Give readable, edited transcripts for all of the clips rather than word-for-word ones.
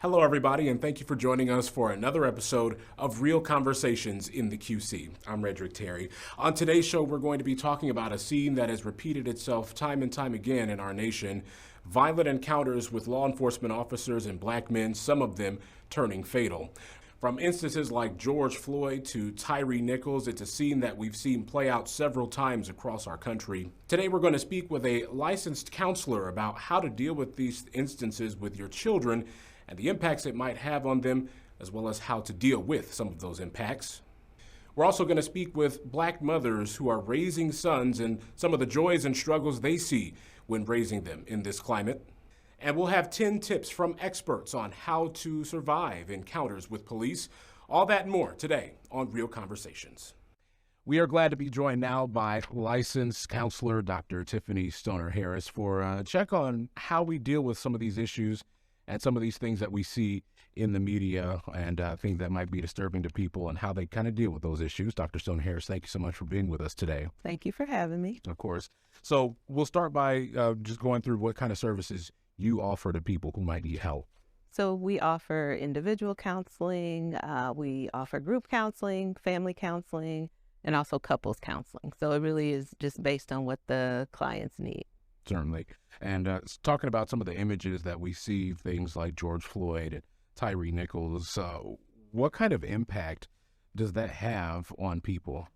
Hello, everybody, and thank you for joining us for another episode of Real Conversations in the QC. I'm Redrick Terry. On today's show, we're going to be talking about a scene that has repeated itself time and time again in our nation: violent encounters with law enforcement officers and black men, some of them turning fatal. From instances like George Floyd to Tyree Nichols, it's a scene that we've seen play out several times across our country. Today, we're going to speak with a licensed counselor about how to deal with these instances with your children and the impacts it might have on them, as well as how to deal with some of those impacts. We're also going to speak with black mothers who are raising sons and some of the joys and struggles they see when raising them in this climate. And we'll have 10 tips from experts on how to survive encounters with police. All that and more today on Real Conversations. We are glad to be joined now by licensed counselor Dr. Tiffany Stoner Harris for a check on how we deal with some of these issues and some of these things that we see in the media and things that might be disturbing to people and how they kind of deal with those issues. Dr. Stoner Harris, thank you so much for being with us today. Thank you for having me. Of course. So we'll start by just going through what kind of services you offer to people who might need help. So we offer individual counseling, we offer group counseling, family counseling, and also couples counseling. So it really is just based on what the clients need. Certainly. And talking about some of the images that we see, things like George Floyd and Tyree Nichols, what kind of impact does that have on people?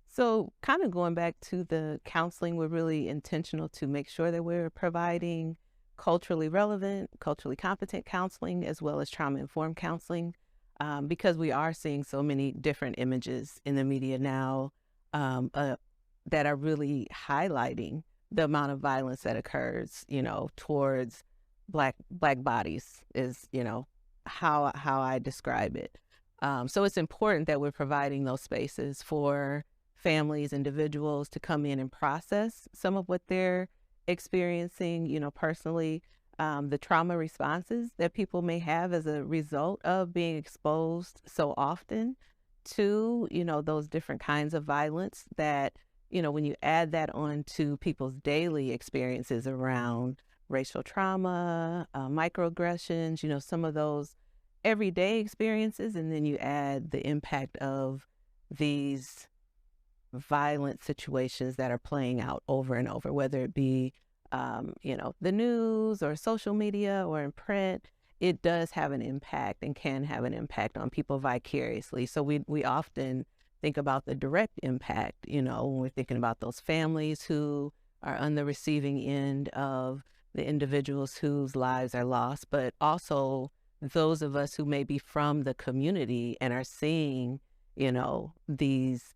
So kind of going back to the counseling, we're really intentional to make sure that we're providing culturally relevant, culturally competent counseling, as well as trauma-informed counseling, because we are seeing so many different images in the media now that are really highlighting the amount of violence that occurs, towards black bodies is, how I describe it. So it's important that we're providing those spaces for families, individuals to come in and process some of what they're experiencing, personally, the trauma responses that people may have as a result of being exposed so often to, those different kinds of violence that, when you add that on to people's daily experiences around racial trauma, microaggressions, some of those everyday experiences, and then you add the impact of these violent situations that are playing out over and over, whether it be, the news or social media or in print, it does have an impact and can have an impact on people vicariously. So we often think about the direct impact, when we're thinking about those families who are on the receiving end of the individuals whose lives are lost, but also those of us who may be from the community and are seeing, these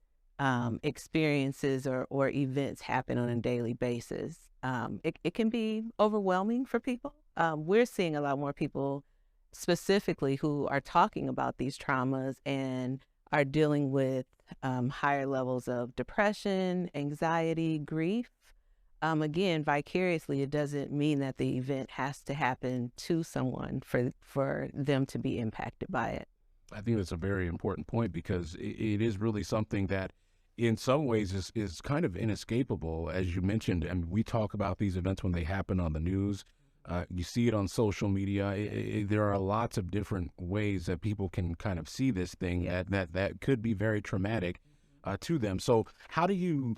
experiences or events happen on a daily basis. It can be overwhelming for people. We're seeing a lot more people specifically who are talking about these traumas and are dealing with higher levels of depression, anxiety, grief. Again, vicariously, it doesn't mean that the event has to happen to someone for them to be impacted by it. I think that's a very important point because it is really something that in some ways is kind of inescapable. As you mentioned, and we talk about these events when they happen on the news. You see it on social media. There are lots of different ways that people can kind of see this thing that could be very traumatic to them. So how do you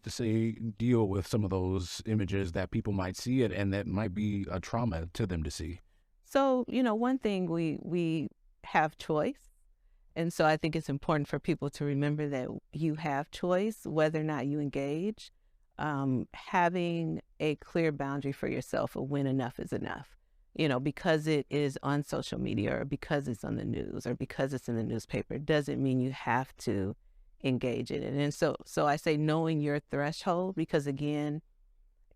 deal with some of those images that people might see it and that might be a trauma to them to see? So, one thing, we have choice. And so I think it's important for people to remember that you have choice, whether or not you engage. Having a clear boundary for yourself of when enough is enough, because it is on social media or because it's on the news or because it's in the newspaper, doesn't mean you have to engage in it. And so I say knowing your threshold, because again,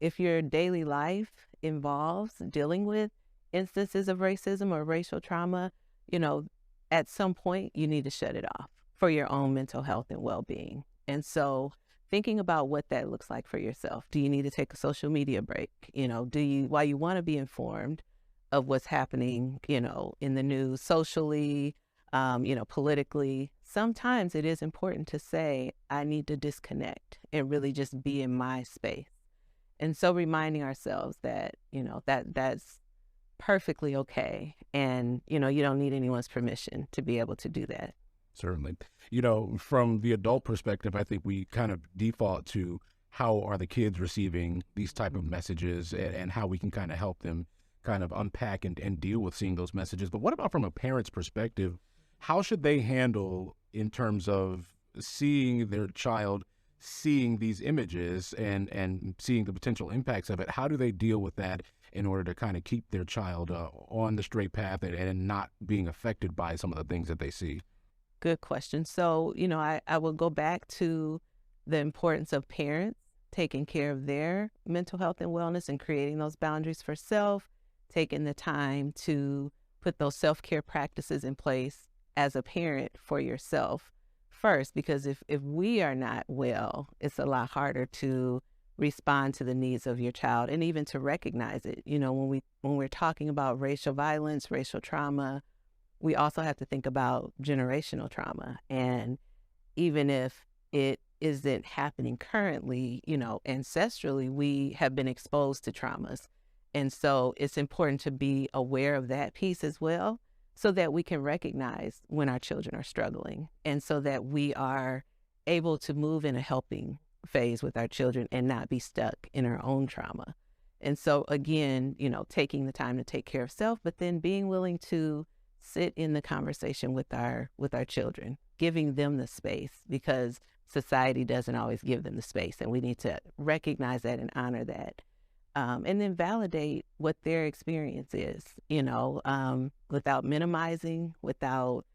if your daily life involves dealing with instances of racism or racial trauma, at some point you need to shut it off for your own mental health and well-being. And so thinking about what that looks like for yourself. Do you need to take a social media break? While you want to be informed of what's happening, in the news, socially, politically, sometimes it is important to say, I need to disconnect and really just be in my space. And so reminding ourselves that, that's perfectly okay. And, you don't need anyone's permission to be able to do that. Certainly. From the adult perspective, I think we kind of default to how are the kids receiving these type of messages, and how we can kind of help them kind of unpack and deal with seeing those messages. But what about from a parent's perspective? How should they handle in terms of seeing their child seeing these images and seeing the potential impacts of it? How do they deal with that in order to kind of keep their child on the straight path and not being affected by some of the things that they see? Good question. So, I will go back to the importance of parents taking care of their mental health and wellness and creating those boundaries for self, taking the time to put those self-care practices in place as a parent for yourself first, because if we are not well, it's a lot harder to respond to the needs of your child and even to recognize it. When we're talking about racial violence, racial trauma, we also have to think about generational trauma. And even if it isn't happening currently, ancestrally, we have been exposed to traumas. And so it's important to be aware of that piece as well, so that we can recognize when our children are struggling, and so that we are able to move in a helping phase with our children and not be stuck in our own trauma. And so again, taking the time to take care of self, but then being willing to sit in the conversation with our children, giving them the space, because society doesn't always give them the space, and we need to recognize that and honor that. And then validate what their experience is, without minimizing, without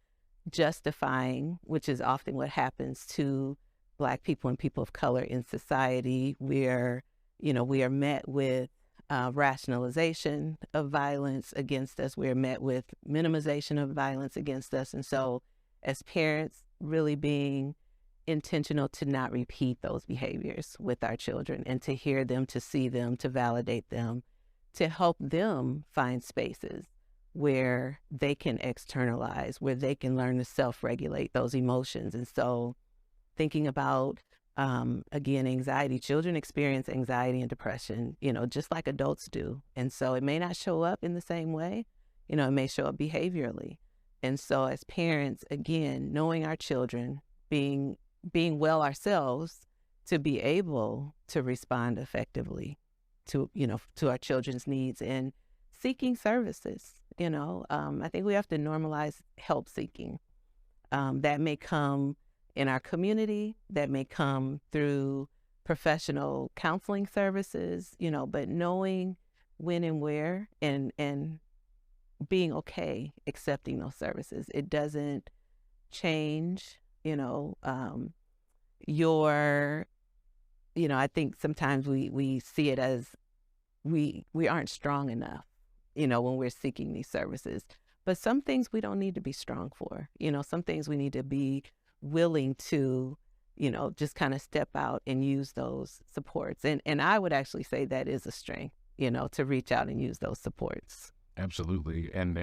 justifying, which is often what happens to Black people and people of color in society, where, we are met with rationalization of violence against us. We're met with minimization of violence against us. And so as parents, really being intentional to not repeat those behaviors with our children, and to hear them, to see them, to validate them, to help them find spaces where they can externalize, where they can learn to self-regulate those emotions. And so thinking about, again, anxiety. Children experience anxiety and depression, just like adults do. And so it may not show up in the same way, it may show up behaviorally. And so as parents, again, knowing our children, being well ourselves to be able to respond effectively to our children's needs, and seeking services. I think we have to normalize help seeking. That may come in our community, that may come through professional counseling services, but knowing when and where, and being okay accepting those services. It doesn't change, I think sometimes we see it as we aren't strong enough, when we're seeking these services. But some things we don't need to be strong for. Some things we need to be willing to, just kind of step out and use those supports. And I would actually say that is a strength, to reach out and use those supports. Absolutely. And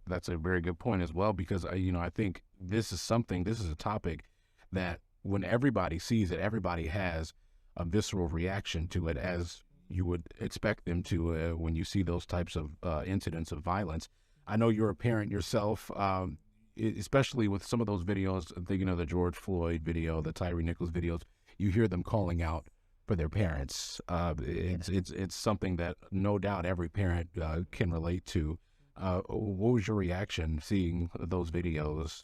that's a very good point as well, because I think this is a topic that when everybody sees it, everybody has a visceral reaction to it, as you would expect them to when you see those types of incidents of violence. I know you're a parent yourself, especially with some of those videos, thinking of the George Floyd video, the Tyre Nichols videos, you hear them calling out for their parents. It's something that no doubt every parent can relate to. What was your reaction seeing those videos?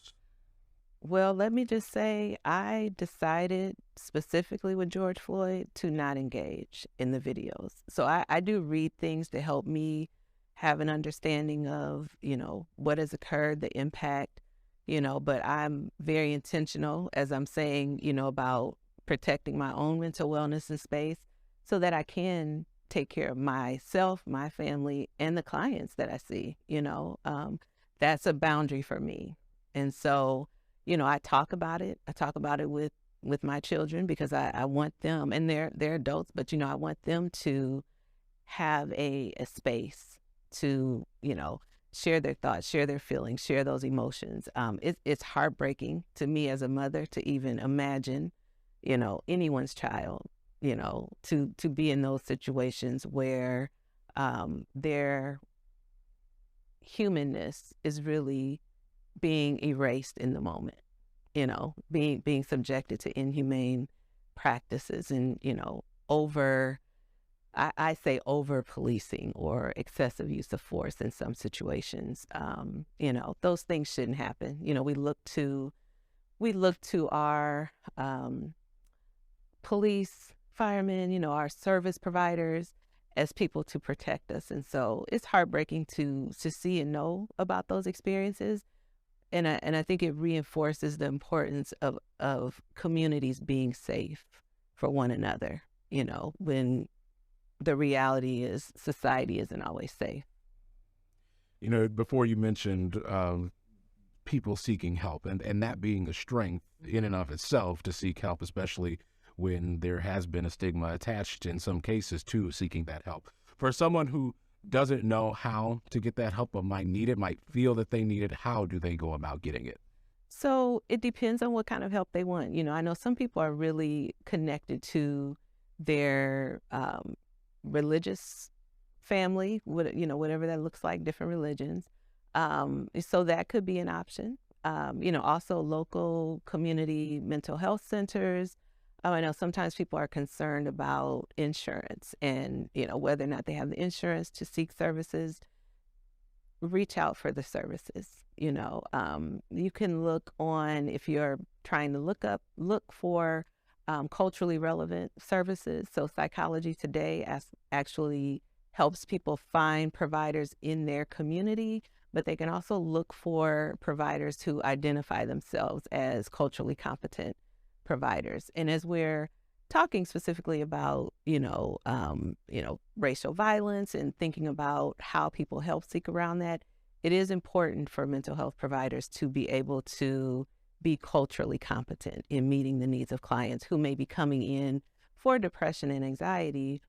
Well, let me just say, I decided specifically with George Floyd to not engage in the videos. So I do read things to help me have an understanding of, what has occurred, the impact, but I'm very intentional, as I'm saying, about protecting my own mental wellness and space, so that I can take care of myself, my family, and the clients that I see. That's a boundary for me. And so, I talk about it. I talk about it with my children, because I want them, and they're adults, but I want them to have a space to, share their thoughts, share their feelings, share those emotions. It's heartbreaking to me as a mother to even imagine, anyone's child, to be in those situations where they're humanness is really being erased in the moment, being subjected to inhumane practices and, I say over policing or excessive use of force in some situations. Those things shouldn't happen. We look to our police, firemen, our service providers as people to protect us. And so it's heartbreaking to see and know about those experiences. And I think it reinforces the importance of communities being safe for one another, when the reality is society isn't always safe. Before you mentioned people seeking help and that being a strength in and of itself to seek help, especially when there has been a stigma attached in some cases to seeking that help. For someone who doesn't know how to get that help but might need it, might feel that they need it, how do they go about getting it? So it depends on what kind of help they want. I know some people are really connected to their religious family, whatever that looks like, different religions. So that could be an option. Also local community mental health centers. I know sometimes people are concerned about insurance and, whether or not they have the insurance to seek services. Reach out for the services. You can look on, if you're trying to look for culturally relevant services. So Psychology Today actually helps people find providers in their community, but they can also look for providers who identify themselves as culturally competent providers. And as we're talking specifically about, racial violence and thinking about how people help seek around that, it is important for mental health providers to be able to be culturally competent in meeting the needs of clients who may be coming in for depression and anxiety,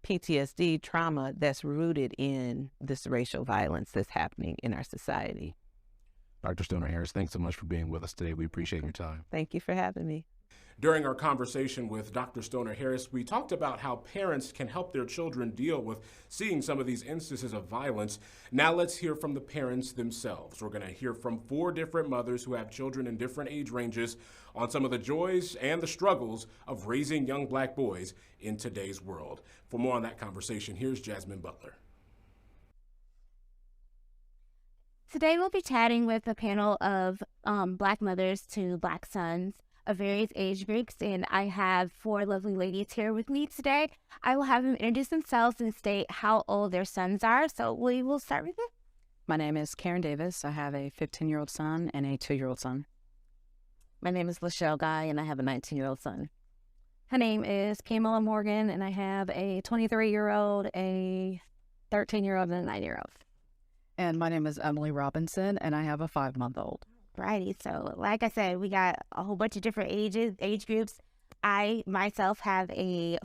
PTSD, trauma that's rooted in this racial violence that's happening in our society. Dr. Stoner Harris, thanks so much for being with us today. We appreciate your time. Thank you for having me. During our conversation with Dr. Stoner Harris, we talked about how parents can help their children deal with seeing some of these instances of violence. Now let's hear from the parents themselves. We're going to hear from 4 different mothers who have children in different age ranges on some of the joys and the struggles of raising young Black boys in today's world. For more on that conversation, here's Jasmine Butler. Today we'll be chatting with a panel of Black mothers to Black sons of various age groups, and I have 4 lovely ladies here with me today. I will have them introduce themselves and state how old their sons are. So we will start with you. My name is Karen Davis. I have a 15-year-old son and a 2-year-old son. My name is Lachelle Guy, and I have a 19-year-old son. Her name is Pamela Morgan, and I have a 23-year-old, a 13-year-old, and a 9-year-old. And my name is Emily Robinson, and I have a 5-month-old. Righty. So like I said, we got a whole bunch of different age groups. I myself have a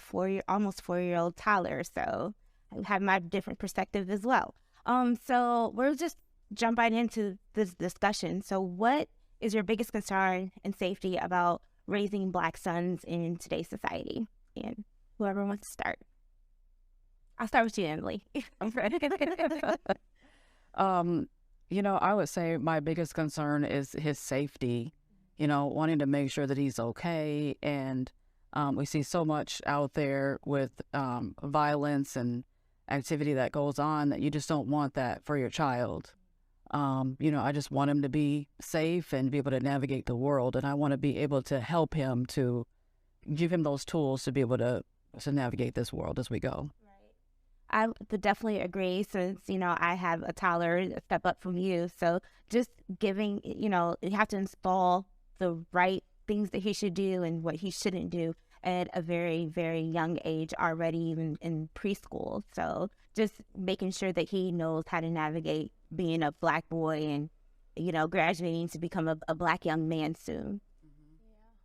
almost 4-year-old Tyler, so I have my different perspective as well. So we'll just jump right into this discussion. So what is your biggest concern and safety about raising Black sons in today's society? And whoever wants to start. I'll start with you, Emily. I would say my biggest concern is his safety, wanting to make sure that he's okay. And we see so much out there with violence and activity that goes on that you just don't want that for your child. I just want him to be safe and be able to navigate the world. And I want to be able to help him, to give him those tools to be able to navigate this world as we go. I would definitely agree, since, I have a toddler, a step up from you. So just giving, you have to install the right things that he should do and what he shouldn't do at a very, very young age already, even in preschool. So just making sure that he knows how to navigate being a Black boy and, graduating to become a Black young man soon.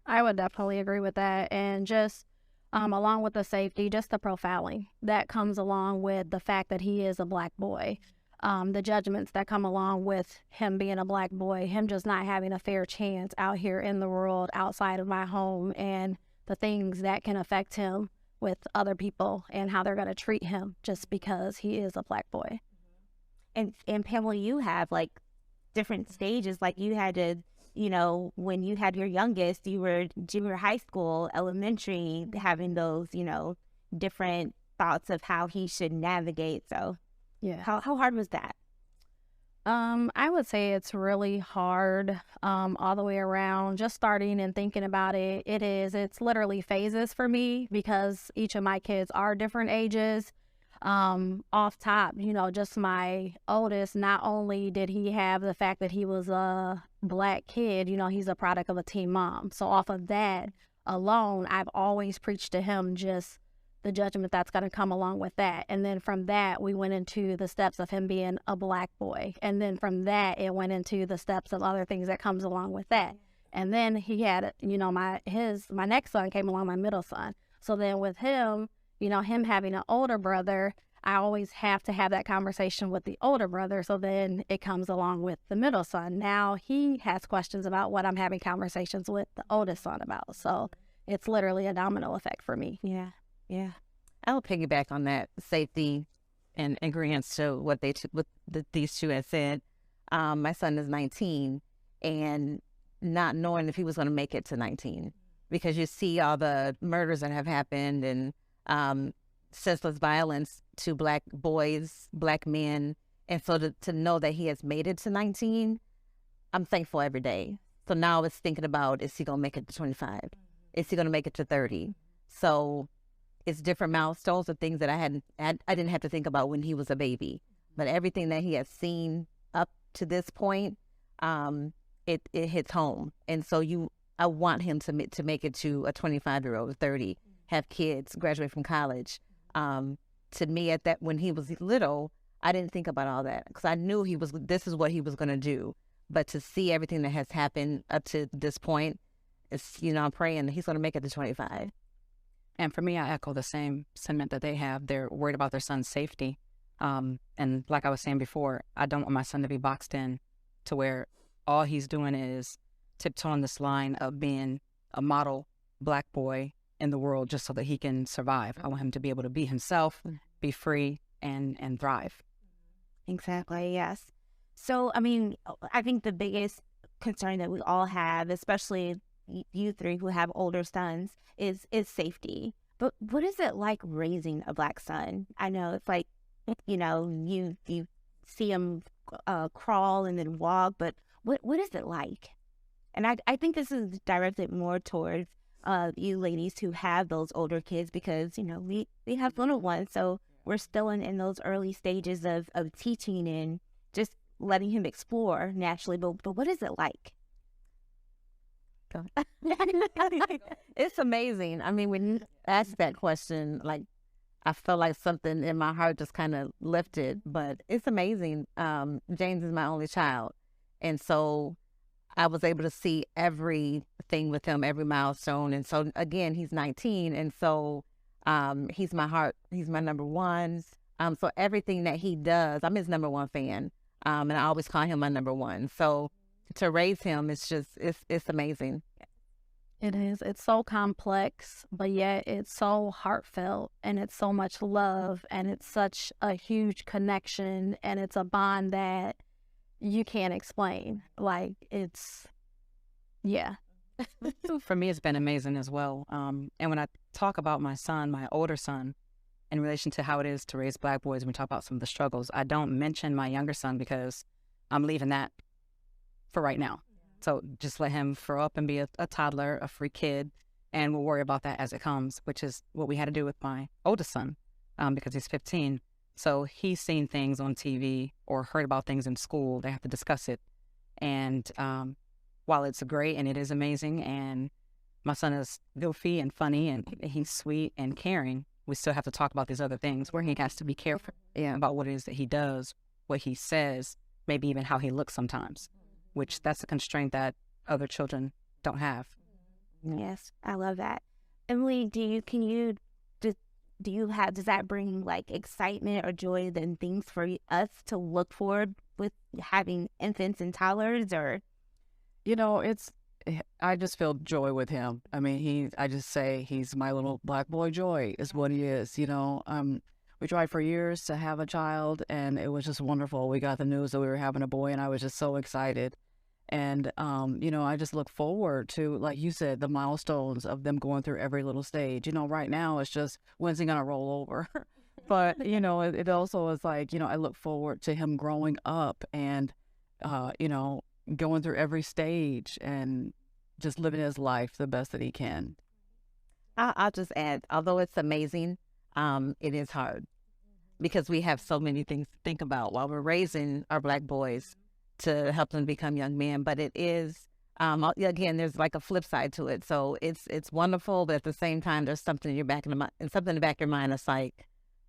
I would definitely agree with that. And just along with the safety, just the profiling that comes along with the fact that he is a Black boy. The judgments that come along with him being a Black boy, him just not having a fair chance out here in the world outside of my home, and the things that can affect him with other people and how they're going to treat him just because he is a Black boy. And Pamela, you have like different stages. Like you had to, when you had your youngest, you were junior high school, elementary, having those, different thoughts of how he should navigate. So Yeah. how hard was that? I would say it's really hard, all the way around. Just starting and thinking about it, it's literally phases for me because each of my kids are different ages. Off top, just my oldest, not only did he have the fact that he was a Black kid, he's a product of a teen mom. So off of that alone, I've always preached to him just the judgment that's going to come along with that. And then from that, we went into the steps of him being a Black boy. And then from that, it went into the steps of other things that comes along with that. And then he had, my next son came along, my middle son. So then with him, him having an older brother, I always have to have that conversation with the older brother. So then it comes along with the middle son. Now he has questions about what I'm having conversations with the oldest son about. So it's literally a domino effect for me. Yeah. Yeah. I'll piggyback on that safety and agreement to what these two had said. My son is 19 and not knowing if he was going to make it to 19 because you see all the murders that have happened and senseless violence to Black boys, Black men. And so to know that he has made it to 19, I'm thankful every day. So now it's thinking about, is he going to make it to 25? Is he going to make it to 30? So it's different milestones of things that I didn't have to think about when he was a baby. But everything that he has seen up to this point, it hits home. And so I want him to make it to a 25-year-old, 30, have kids, graduate from college. To me, when he was little, I didn't think about all that because I knew this is what he was going to do. But to see everything that has happened up to this point, it's, I'm praying that he's going to make it to 25. And for me, I echo the same sentiment that they have. They're worried about their son's safety. And like I was saying before, I don't want my son to be boxed in to where all he's doing is tiptoeing this line of being a model Black boy in the world just so that he can survive. I want him to be able to be himself, be free, and thrive. Exactly, yes. So, I think the biggest concern that we all have, especially you three who have older sons, is safety. But what is it like raising a Black son? I know it's like, you see him crawl and then walk, but what is it like? And I think this is directed more towards you ladies who have those older kids because, we have little ones. So we're still in those early stages of teaching and just letting him explore naturally. But what is it like? It's amazing. When you ask that question, like I felt like something in my heart just kind of lifted, but it's amazing. James is my only child. And so I was able to see everything with him, every milestone. And so again, he's 19. And so he's my heart. He's my number one. So everything that he does, I'm his number one fan. And I always call him my number one. So to raise him, it's amazing. It is. It's so complex, but yet it's so heartfelt and it's so much love and it's such a huge connection and it's a bond that you can't explain. Like yeah. For me, it's been amazing as well. And when I talk about my son, my older son, in relation to how it is to raise Black boys, when we talk about some of the struggles, I don't mention my younger son because I'm leaving that for right now. So just let him grow up and be a toddler, a free kid, and we'll worry about that as it comes, which is what we had to do with my oldest son because he's 15. So he's seen things on TV or heard about things in school. They have to discuss it. And while it's great and it is amazing and my son is goofy and funny and he's sweet and caring, we still have to talk about these other things where he has to be careful about what it is that he does, what he says, maybe even how he looks sometimes, which that's a constraint that other children don't have. Yes, I love that. Emily, does that bring like excitement or joy and things for us to look forward with having infants and toddlers? Or I just feel joy with him. I just say he's my little Black boy joy is what he is. we tried for years to have a child, and it was just wonderful. We got the news that we were having a boy, and I was just so excited. And, you know, I just look forward to, like you said, the milestones of them going through every little stage. You know, right now it's just, when's he going to roll over? But, you know, it also is like, you know, I look forward to him growing up and, you know, going through every stage and just living his life the best that he can. I'll just add, although it's amazing, it is hard because we have so many things to think about while we're raising our Black boys to help them become young men. But it is, again, there's like a flip side to it. So it's wonderful, but at the same time, there's something in your back of the mind, and something in the back of your mind that's like,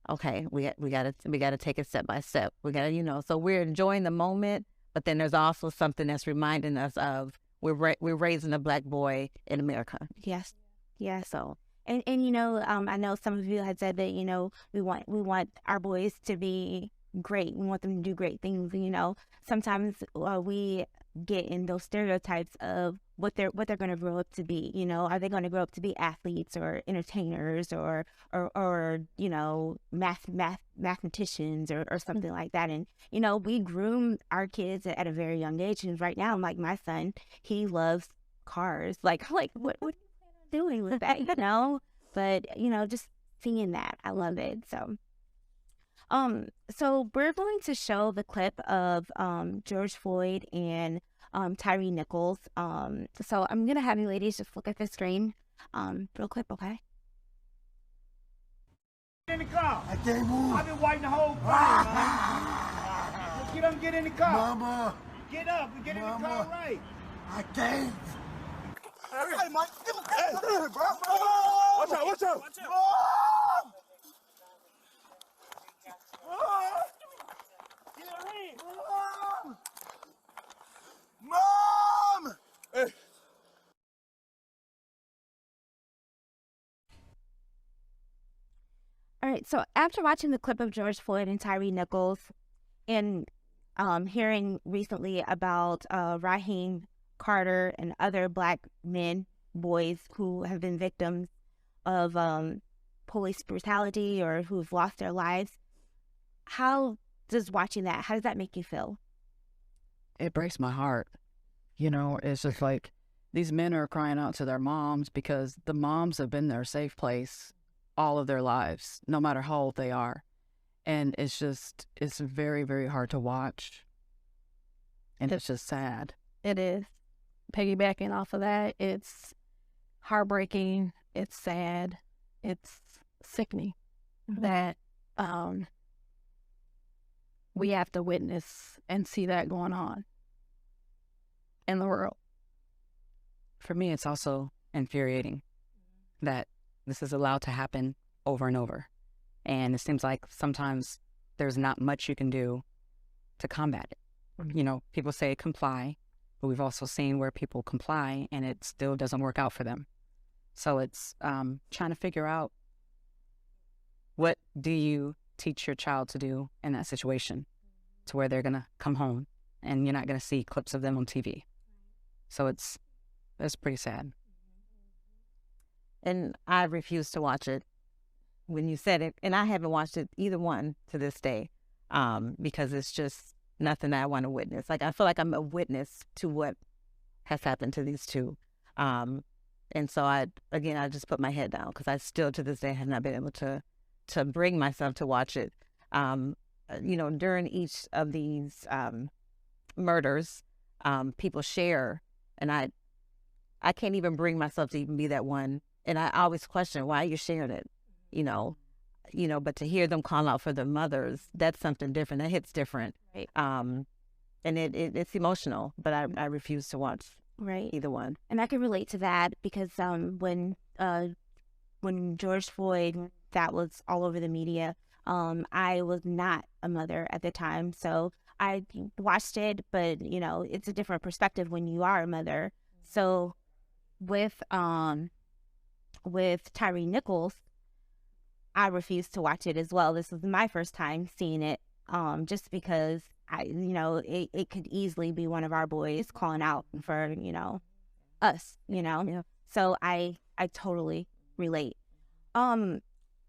okay, we gotta take it step by step. We gotta, you know, so we're enjoying the moment, but then there's also something that's reminding us of we're raising a Black boy in America. Yes. Yeah. So, and you know, I know some of you had said that, you know, we want our boys to be great. We want them to do great things. You know, sometimes we get in those stereotypes of what they're going to grow up to be. You know, are they going to grow up to be athletes or entertainers or you know, mathematicians or something like that? And you know, we groom our kids at a very young age. And right now, like my son, he loves cars. Like what are you doing with that? You know, but you know, just seeing that, I love it. So we're going to show the clip of George Floyd and Tyre Nichols. So I'm gonna have you ladies just look at the screen real quick, okay? In the car. I can't move. I've been waiting the whole time, man. Get up and get in the car. Mama. Get up and get in the car right. I can't. Hey, Mike. Hey, bro. Watch out, watch out. Watch out. Mom! Hey. All right, so after watching the clip of George Floyd and Tyre Nichols and hearing recently about Raheem Carter and other Black men, boys who have been victims of police brutality or who've lost their lives, how does that make you feel? It breaks my heart. You know, it's just like these men are crying out to their moms because the moms have been their safe place all of their lives, no matter how old they are. And it's very, very hard to watch. And it's just sad. It is. Piggybacking off of that, it's heartbreaking, it's sad, it's sickening that we have to witness and see that going on in the world. For me, it's also infuriating that this is allowed to happen over and over. And it seems like sometimes there's not much you can do to combat it. You know, people say comply, but we've also seen where people comply and it still doesn't work out for them. So it's trying to figure out, what do you teach your child to do in that situation to where they're going to come home and you're not going to see clips of them on TV. So it's pretty sad. And I refuse to watch it when you said it. And I haven't watched it, either one, to this day, because it's just nothing that I want to witness. Like, I feel like I'm a witness to what has happened to these two. And so I just put my head down because I still to this day have not been able to bring myself to watch it. You know, during each of these murders, people share, and I can't even bring myself to even be that one. And I always question why you're sharing it, you know, but to hear them call out for their mothers, that's something different. That hits different. Right. And it's emotional, but I refuse to watch either one. And I can relate to that because when George Floyd, that was all over the media, I was not a mother at the time. So I watched it, but, you know, it's a different perspective when you are a mother. So with Tyre Nichols, I refused to watch it as well. This was my first time seeing it, just because it could easily be one of our boys calling out for, us, Yeah. So I totally relate.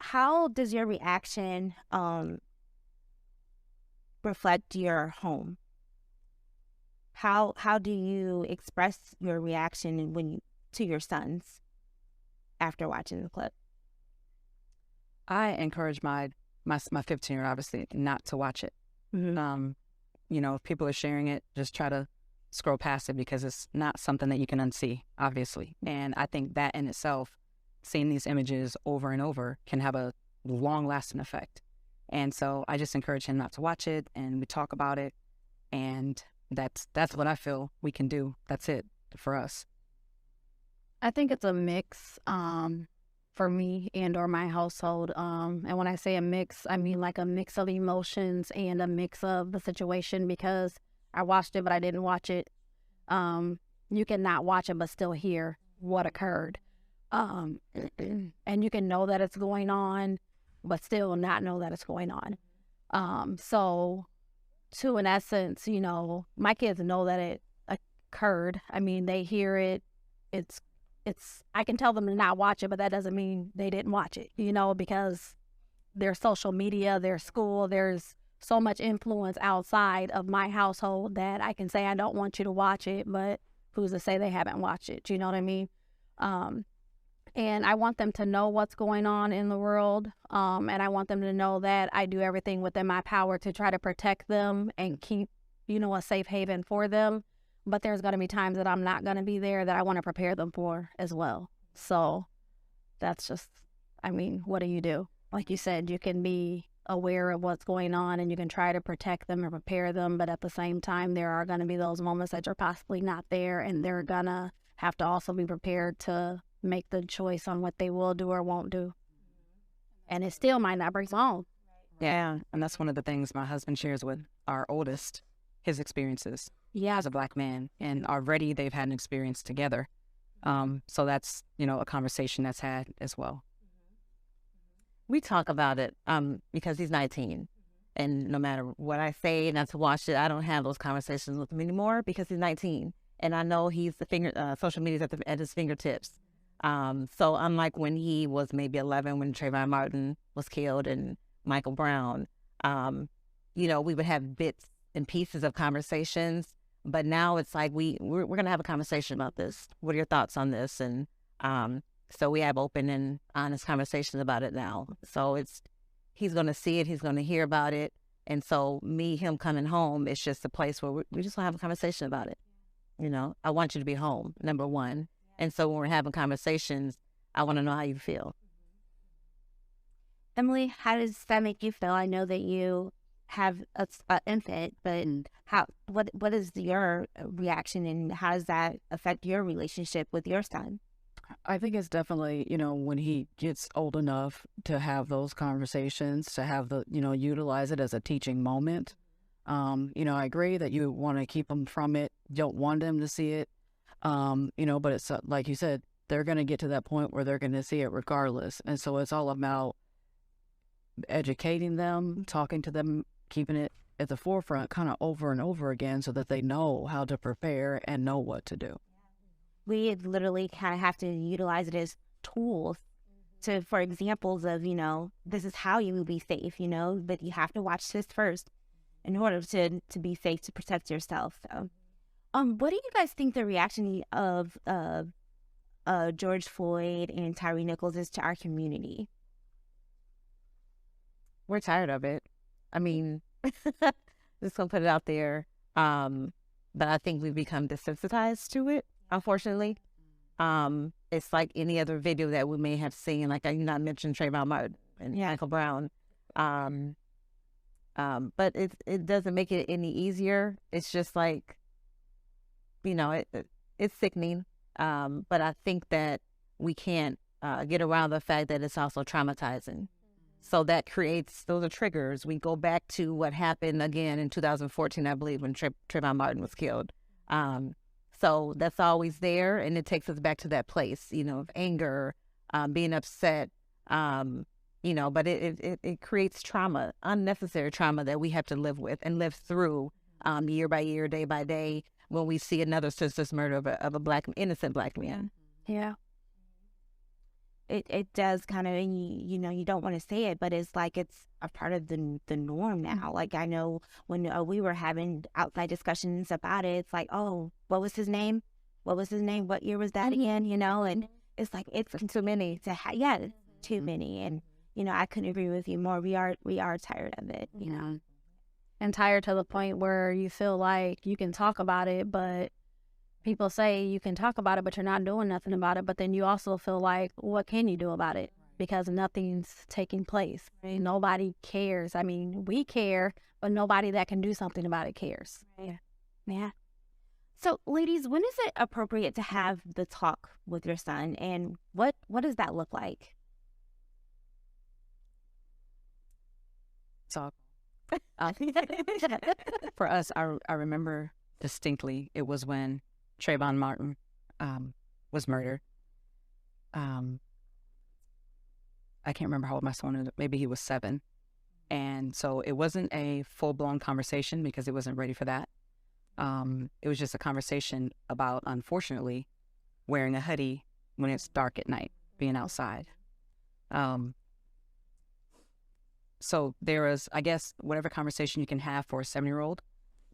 how does your reaction reflect your home? How do you express your reaction to your sons after watching the clip? I encourage my 15-year-old, obviously, not to watch it. You know, if people are sharing it, just try to scroll past it because it's not something that you can unsee, obviously. And I think that in itself, seeing these images over and over can have a long-lasting effect. And so I just encourage him not to watch it, and we talk about it, and that's what I feel we can do. That's it for us. I think it's a mix for me and or my household. And when I say a mix, I mean like a mix of emotions and a mix of the situation, because I watched it, but I didn't watch it. You can not watch it, but still hear what occurred. And you can know that it's going on, but still not know that it's going on. So to, in essence, you know, my kids know that it occurred. I mean, they hear it. I can tell them to not watch it, but that doesn't mean they didn't watch it, you know, because there's social media, there's school, there's so much influence outside of my household that I can say I don't want you to watch it, but who's to say they haven't watched it? You know what I mean? And I want them to know what's going on in the world, and I want them to know that I do everything within my power to try to protect them and keep, you know, a safe haven for them. But there's going to be times that I'm not going to be there that I want to prepare them for as well. So that's just, I mean, what do? Like you said, you can be aware of what's going on and you can try to protect them and prepare them. But at the same time, there are going to be those moments that you're possibly not there, and they're going to have to also be prepared to make the choice on what they will do or won't do. And it still might not bring them home. Yeah, and that's one of the things my husband shares with our oldest, his experiences. Yeah, as a Black man, and already they've had an experience together. So that's, you know, a conversation that's had as well. We talk about it because he's 19. And no matter what I say not to watch it, I don't have those conversations with him anymore because he's 19. And I know he's social media's at his fingertips. So unlike when he was maybe 11, when Trayvon Martin was killed and Michael Brown, you know, we would have bits and pieces of conversations. But now it's like we're going to have a conversation about this. What are your thoughts on this? And so we have open and honest conversations about it now. So he's going to see it. He's going to hear about it. And so him coming home, it's just a place where we just want to have a conversation about it. You know, I want you to be home, number one. And so when we're having conversations, I want to know how you feel. Emily, how does that make you feel? I know that you have an infant, but what is your reaction, and how does that affect your relationship with your son? I think it's definitely, you know, when he gets old enough to have those conversations, to have utilize it as a teaching moment. You know, I agree that you want to keep them from it. You don't want them to see it. You know, but it's like you said, they're going to get to that point where they're going to see it regardless. And so it's all about educating them, talking to them, keeping it at the forefront kind of over and over again so that they know how to prepare and know what to do. We literally kind of have to utilize it as tools for examples of, you know, this is how you will be safe, you know, but you have to watch this first in order to be safe, to protect yourself. So, what do you guys think the reaction of George Floyd and Tyre Nichols is to our community? We're tired of it. I mean, just gonna put it out there. But I think we've become desensitized to it, unfortunately. It's like any other video that we may have seen, like I mentioned Trayvon Martin and Michael Brown. But it doesn't make it any easier. It's just like, you know, it's sickening. But I think that we can't get around the fact that it's also traumatizing. So that those are triggers. We go back to what happened again in 2014, I believe, when Trayvon Martin was killed. So that's always there, and it takes us back to that place, you know, of anger, being upset, you know, but it creates trauma, unnecessary trauma that we have to live with and live through year by year, day by day, when we see another senseless murder of a innocent black man. Yeah. it does kind of, and you know, you don't want to say it, but it's like it's a part of the norm now. Like I know when we were having outside discussions about it, it's like, oh, what was his name? What was his name? What year was that again? You know, and it's like it's too many to it's too many, and you know, I couldn't agree with you more. We are tired of it, you know, and tired to the point where you feel like you can talk about it, but people say you can talk about it, but you're not doing nothing about it. But then you also feel like, what can you do about it? Because nothing's taking place. Right? Nobody cares. I mean, we care, but nobody that can do something about it cares. Right. Yeah. So, ladies, when is it appropriate to have the talk with your son, and what does that look like? Talk. For us, I remember distinctly, it was when Trayvon Martin was murdered. I can't remember how old my son was. Maybe he was 7. And so it wasn't a full-blown conversation because it wasn't ready for that. It was just a conversation about, unfortunately, wearing a hoodie when it's dark at night, being outside. So there was, I guess, whatever conversation you can have for a 7-year-old,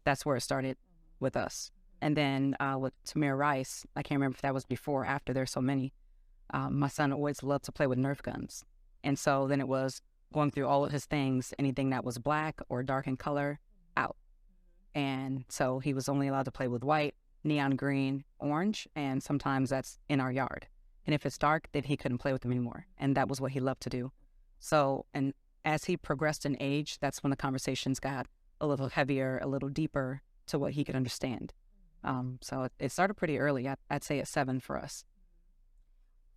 that's where it started with us. And then with Tamir Rice, I can't remember if that was before or after, there's so many. My son always loved to play with Nerf guns. And so then it was going through all of his things, anything that was black or dark in color, out. And so he was only allowed to play with white, neon green, orange, and sometimes that's in our yard. And if it's dark, then he couldn't play with them anymore. And that was what he loved to do. So, and as he progressed in age, that's when the conversations got a little heavier, a little deeper to what he could understand. So it started pretty early. I'd say at 7 for us.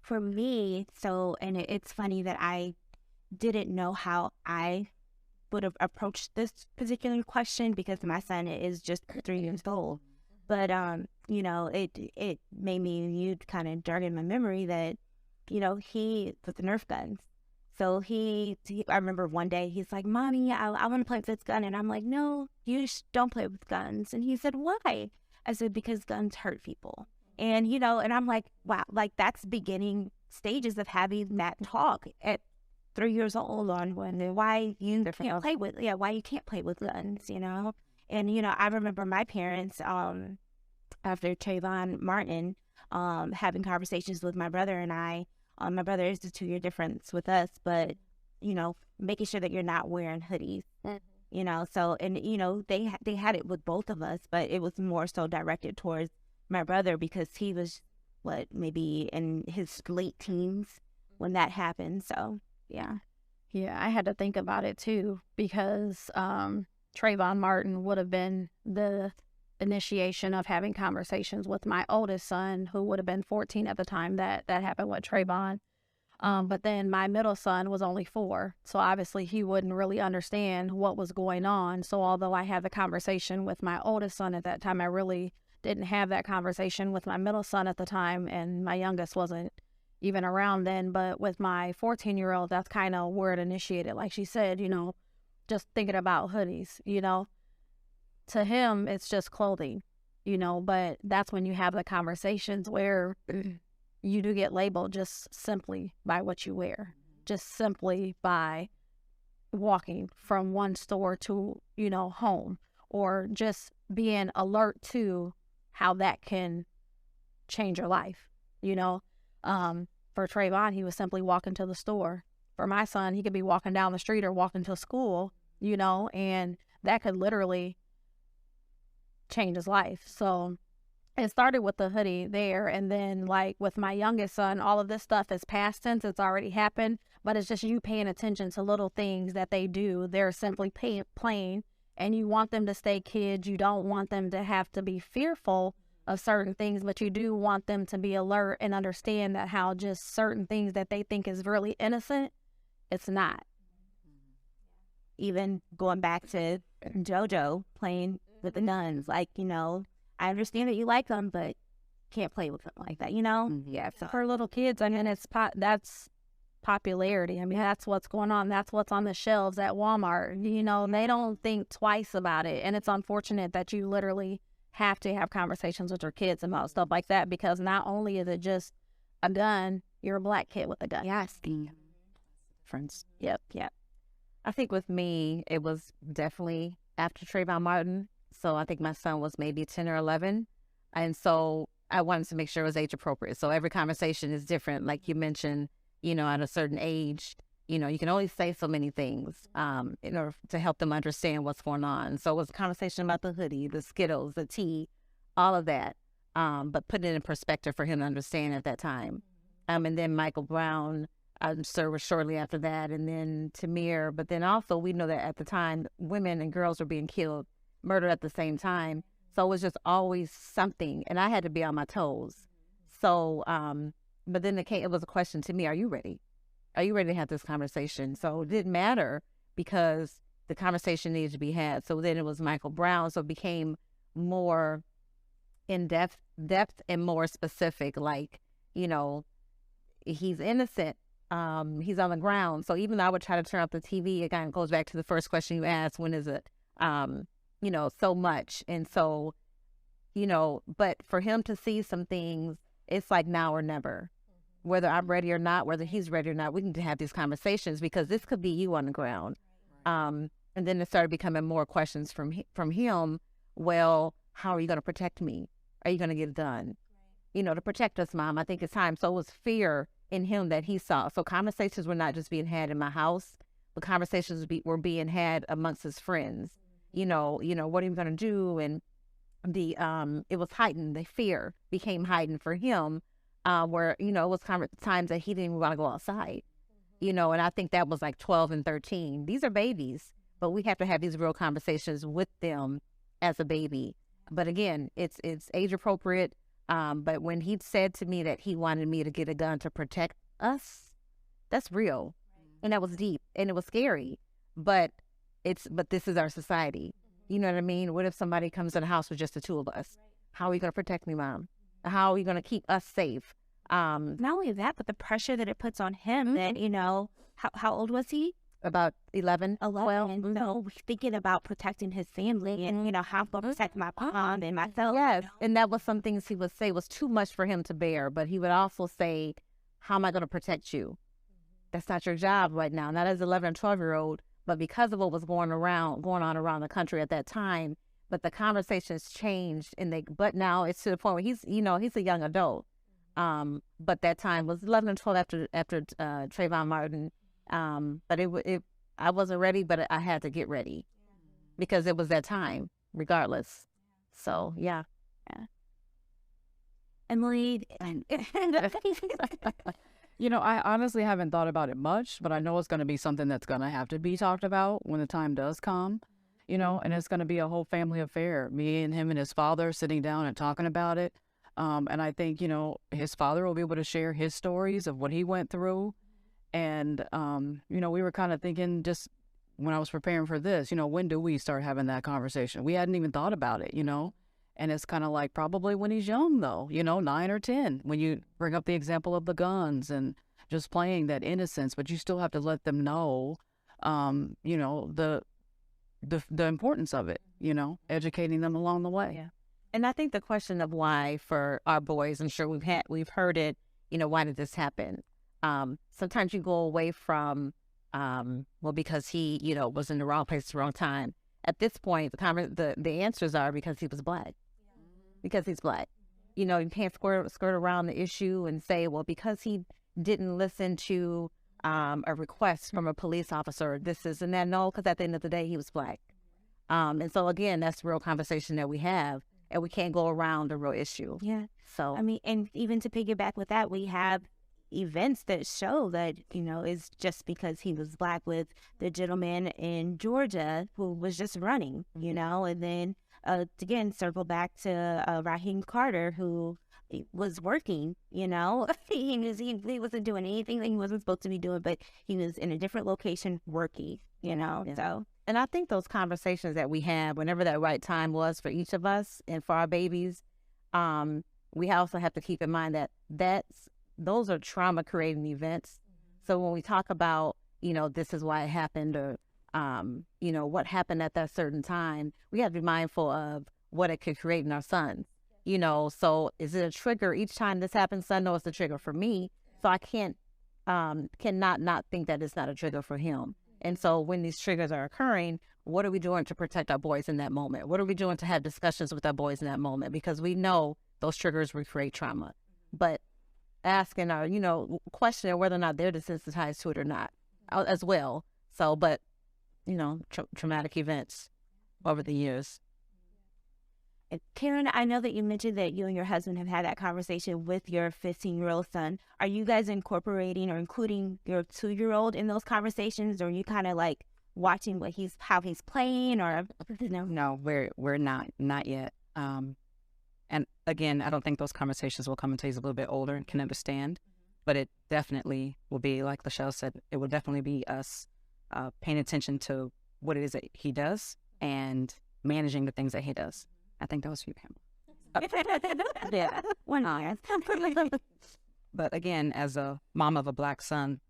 For me, and it's funny that I didn't know how I would have approached this particular question because my son is just 3 years old. But, you know, it made me kind of jog in my memory that, you know, he with the Nerf guns. So I remember one day he's like, Mommy, I want to play with this gun. And I'm like, no, you don't play with guns. And he said, why? I said, because guns hurt people. And, you know, and I'm like, wow, like that's beginning stages of having that talk at 3 years old on why you can't play with, why you can't play with guns, you know? And, you know, I remember my parents, after Trayvon Martin, having conversations with my brother and I. My brother is a 2-year difference with us, but, you know, making sure that you're not wearing hoodies, you know, so, and, you know, they had it with both of us, but it was more so directed towards my brother because he was, maybe in his late teens when that happened. So, yeah. Yeah, I had to think about it too because Trayvon Martin would have been the initiation of having conversations with my oldest son, who would have been 14 at the time that happened with Trayvon. But then my middle son was only 4. So obviously he wouldn't really understand what was going on. So although I had the conversation with my oldest son at that time, I really didn't have that conversation with my middle son at the time. And my youngest wasn't even around then. But with my 14-year-old, that's kind of where it initiated. Like she said, you know, just thinking about hoodies, you know. To him, it's just clothing, you know, but that's when you have the conversations where you do get labeled just simply by what you wear, just simply by walking from one store to, you know, home, or just being alert to how that can change your life, you know. For Trayvon, he was simply walking to the store. For my son, he could be walking down the street or walking to school, you know, and that could literally change his life. So it started with the hoodie there, and then like with my youngest son, all of this stuff is past tense. It's already happened, but it's just you paying attention to little things that they do. They're simply playing, and you want them to stay kids. You don't want them to have to be fearful of certain things, but you do want them to be alert and understand that how just certain things that they think is really innocent, it's not. Even going back to JoJo playing with the guns, like, you know, I understand that you like them, but can't play with them like that, you know? Yeah, for little kids, I mean, that's popularity. I mean, that's what's going on. That's what's on the shelves at Walmart. You know, they don't think twice about it. And it's unfortunate that you literally have to have conversations with your kids about stuff like that, because not only is it just a gun, you're a black kid with a gun. Yes. Friends. Yep. I think with me, it was definitely after Trayvon Martin. So I think my son was maybe 10 or 11. And so I wanted to make sure it was age appropriate. So every conversation is different. Like you mentioned, you know, at a certain age, you know, you can only say so many things in order to help them understand what's going on. So it was a conversation about the hoodie, the Skittles, the tea, all of that. But putting it in perspective for him to understand at that time. And then Michael Brown, I'm sure was shortly after that, and then Tamir. But then also we know that at the time, women and girls were being killed, murdered at the same time. So it was just always something, and I had to be on my toes. So, but then it was a question to me, are you ready? Are you ready to have this conversation? So it didn't matter because the conversation needed to be had. So then it was Michael Brown. So it became more in depth and more specific. Like, you know, he's innocent. He's on the ground. So even though I would try to turn off the TV, it kind of goes back to the first question you asked, when is it? You know, so much. And so, you know, but for him to see some things, it's like now or never. Whether I'm ready or not, whether he's ready or not, we need to have these conversations because this could be you on the ground. And then it started becoming more questions from him. Well, how are you going to protect me? Are you going to get it done? You know, to protect us, Mom, I think it's time. So it was fear in him that he saw. So conversations were not just being had in my house, but conversations were being had amongst his friends. You know, what are you going to do? And it was heightened. The fear became heightened for him. Where, you know, it was times that he didn't even want to go outside, you know, and I think that was like 12 and 13. These are babies, but we have to have these real conversations with them as a baby. But again, it's age appropriate. But when he said to me that he wanted me to get a gun to protect us, that's real. And that was deep and it was scary, but this is our society. You know what I mean? What if somebody comes to the house with just the two of us? How are you going to protect me, Mom? How are you going to keep us safe? Not only that, but the pressure that it puts on him that, you know, how old was he? About 11. 11. So thinking about protecting his family and, you know, how I'm going to protect my mom and myself. Yes. And that was some things he would say was too much for him to bear. But he would also say, how am I going to protect you? That's not your job right now. Not as an 11 or 12-year-old, but because of what was going on around the country at that time. But the conversations changed, but now it's to the point where he's a young adult. But that time was 11 and 12 after Trayvon Martin. But I wasn't ready, but I had to get ready because it was that time, regardless. So yeah. Emily, you know, I honestly haven't thought about it much, but I know it's going to be something that's going to have to be talked about when the time does come. You know, and it's going to be a whole family affair. Me and him and his father sitting down and talking about it. And I think, you know, his father will be able to share his stories of what he went through. And, you know, we were kind of thinking just when I was preparing for this, you know, when do we start having that conversation? We hadn't even thought about it, you know. And it's kind of like probably when he's young, though, you know, 9 or 10, when you bring up the example of the guns and just playing that innocence. But you still have to let them know, you know, the importance of it, you know, educating them along the way. Yeah. And I think the question of why for our boys, I'm sure we've heard it, you know, why did this happen? Sometimes you go away from, well, because he, you know, was in the wrong place at the wrong time. At this point, the answers are because he was Black. Because he's Black. You know, you can't skirt around the issue and say, well, because he didn't listen to a request from a police officer, this is and that. No, because at the end of the day, he was Black. And so again, that's the real conversation that we have, and we can't go around the real issue. Yeah. So I mean, and even to piggyback with that, we have events that show that, you know, it's just because he was Black with the gentleman in Georgia who was just running, you know, and then again, circle back to Raheem Carter, who was working, you know. he wasn't doing anything that he wasn't supposed to be doing, but he was in a different location working, you know. Yeah. So, and I think those conversations that we have, whenever that right time was for each of us and for our babies, we also have to keep in mind that those are trauma creating events. So when we talk about, you know, this is why it happened, or you know, what happened at that certain time, we have to be mindful of what it could create in our sons. You know, so is it a trigger each time this happens? Son, no, it's a trigger for me. So I cannot not think that it's not a trigger for him. And so when these triggers are occurring, what are we doing to protect our boys in that moment? What are we doing to have discussions with our boys in that moment? Because we know those triggers recreate trauma. But asking or, questioning whether or not they're desensitized to it or not as well. So, but, traumatic events over the years. And Karen, I know that you mentioned that you and your husband have had that conversation with your 15-year-old son. Are you guys incorporating or including your 2-year-old in those conversations, or are you kind of like watching how he's playing, or no? No, we're not yet. And again, I don't think those conversations will come until he's a little bit older and can understand. But it definitely will be, like Lachelle said, it will definitely be us paying attention to what it is that he does and managing the things that he does. I think that was you, Pamela. Yeah, one eye. But again, as a mom of a Black son,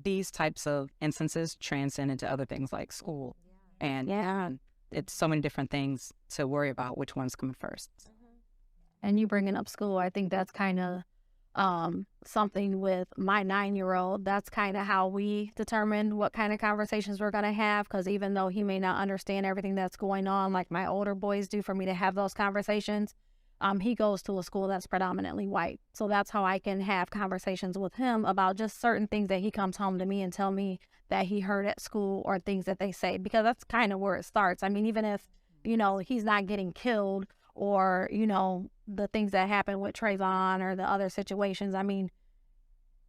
these types of instances transcend into other things like school. And it's so many different things to worry about which one's coming first. And you bringing up school, I think that's kind of something with my 9-year-old. That's kind of how we determine what kind of conversations we're going to have, because even though he may not understand everything that's going on like my older boys do for me to have those conversations, he goes to a school that's predominantly white. So that's how I can have conversations with him about just certain things that he comes home to me and tell me that he heard at school, or things that they say, because that's kind of where it starts. I mean, even if, he's not getting killed, or, the things that happen with Trayvon or the other situations, I mean,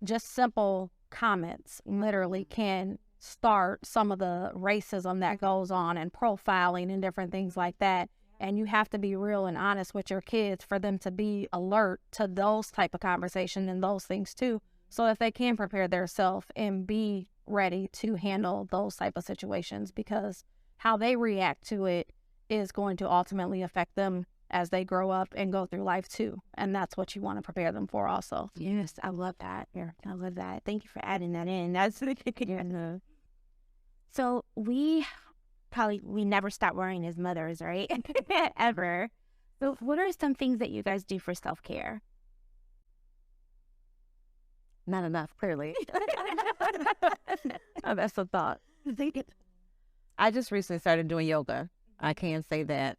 just simple comments literally can start some of the racism that goes on, and profiling and different things like that. And you have to be real and honest with your kids for them to be alert to those type of conversation and those things too, so that they can prepare themselves and be ready to handle those type of situations, because how they react to it is going to ultimately affect them as they grow up and go through life too. And that's what you want to prepare them for also. Yes, I love that. I love that. Thank you for adding that in. That's So we never stop worrying as mothers, right? Ever. So what are some things that you guys do for self-care? Not enough, clearly. Oh, that's a thought. I just recently started doing yoga. I can say that.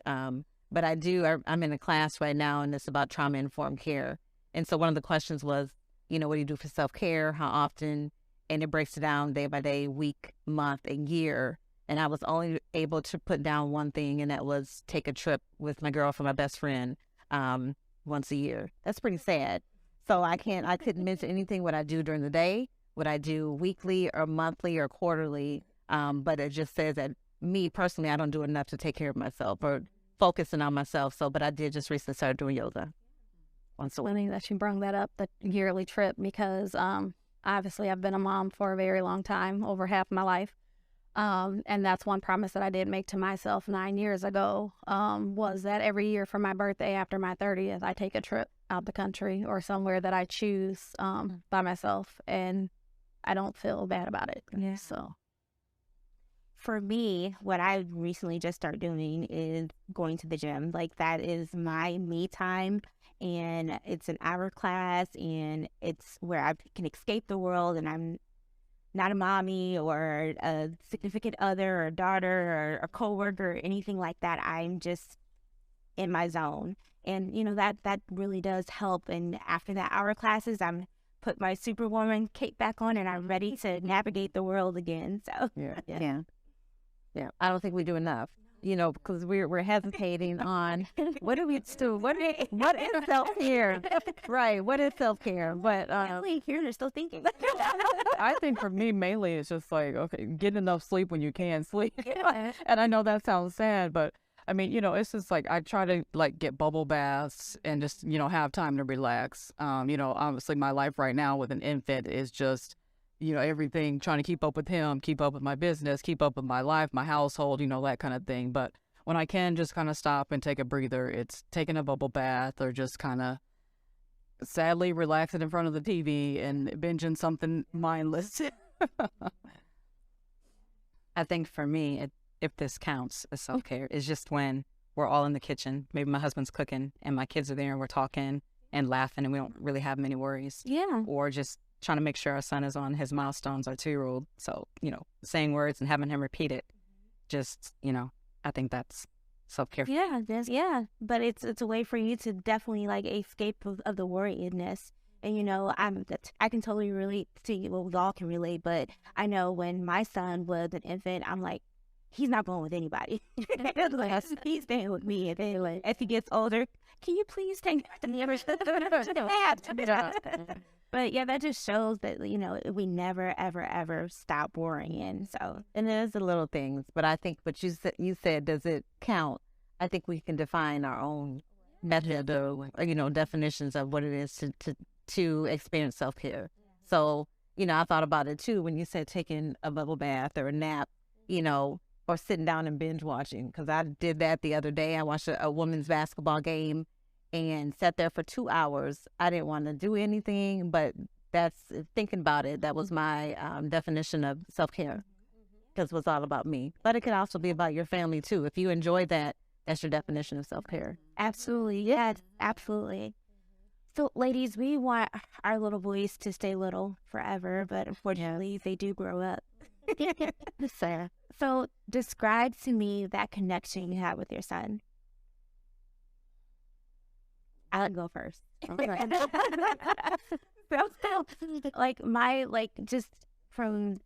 But I'm in a class right now, and it's about trauma-informed care. And so one of the questions was, what do you do for self-care? How often? And it breaks it down day by day, week, month, and year. And I was only able to put down one thing, and that was take a trip with my girlfriend, my best friend, once a year. That's pretty sad. So I couldn't mention anything what I do during the day, what I do weekly or monthly or quarterly. But it just says that me personally, I don't do enough to take care of myself or focusing on myself. But I did just recently start doing yoga. Funny that you brought that up, the yearly trip, because obviously I've been a mom for a very long time, over half my life. And that's one promise that I did make to myself 9 years ago, was that every year for my birthday after my 30th, I take a trip out the country or somewhere that I choose by myself, and I don't feel bad about it. Yeah. So for me, what I recently just started doing is going to the gym. Like, that is my me time, and it's an hour class, and it's where I can escape the world, and I'm not a mommy or a significant other or a daughter or a coworker or anything like that. I'm just in my zone. And, that really does help. And after that hour classes, I'm put my Superwoman cape back on, and I'm ready to navigate the world again. So, Yeah. I don't think we do enough, because we're hesitating on what do we do? What is self-care? Right. What is self-care? But here they're still thinking. I think for me, mainly, it's just like, okay, get enough sleep when you can sleep. And I know that sounds sad, but I mean, it's just like I try to get bubble baths and just, have time to relax. Obviously my life right now with an infant is just, everything, trying to keep up with him, keep up with my business, keep up with my life, my household, that kind of thing. But when I can just kind of stop and take a breather, it's taking a bubble bath or just kind of sadly relaxing in front of the TV and binging something mindless. I think for me, if this counts as self-care, is just when we're all in the kitchen. Maybe my husband's cooking and my kids are there and we're talking, and laughing and we don't really have many worries. Yeah. Or just trying to make sure our son is on his milestones, our 2-year-old. So, saying words and having him repeat it, just, I think that's self-care. Yeah, but it's a way for you to definitely like escape of the worriedness. And I can totally relate to you. Well, we all can relate, but I know when my son was an infant, I'm like, he's not going with anybody. Like, he's staying with me. And then like, as he gets older, can you please take me to But yeah, that just shows that we never ever ever stop worrying. So, And it is the little things, but I think what you said, does it count? I think we can define our own method or definitions of what it is to experience self-care. So, I thought about it too when you said taking a bubble bath or a nap, or sitting down and binge watching, because I did that the other day. I watched a women's basketball game and sat there for 2 hours. I didn't want to do anything, but thinking about it, that was my definition of self-care, because it was all about me. But it could also be about your family too. If you enjoy that, that's your definition of self-care. absolutely, yeah, absolutely. So, ladies, we want our little boys to stay little forever, but unfortunately, they do grow up. So, describe to me that connection you have with your son. I'll go first. Just from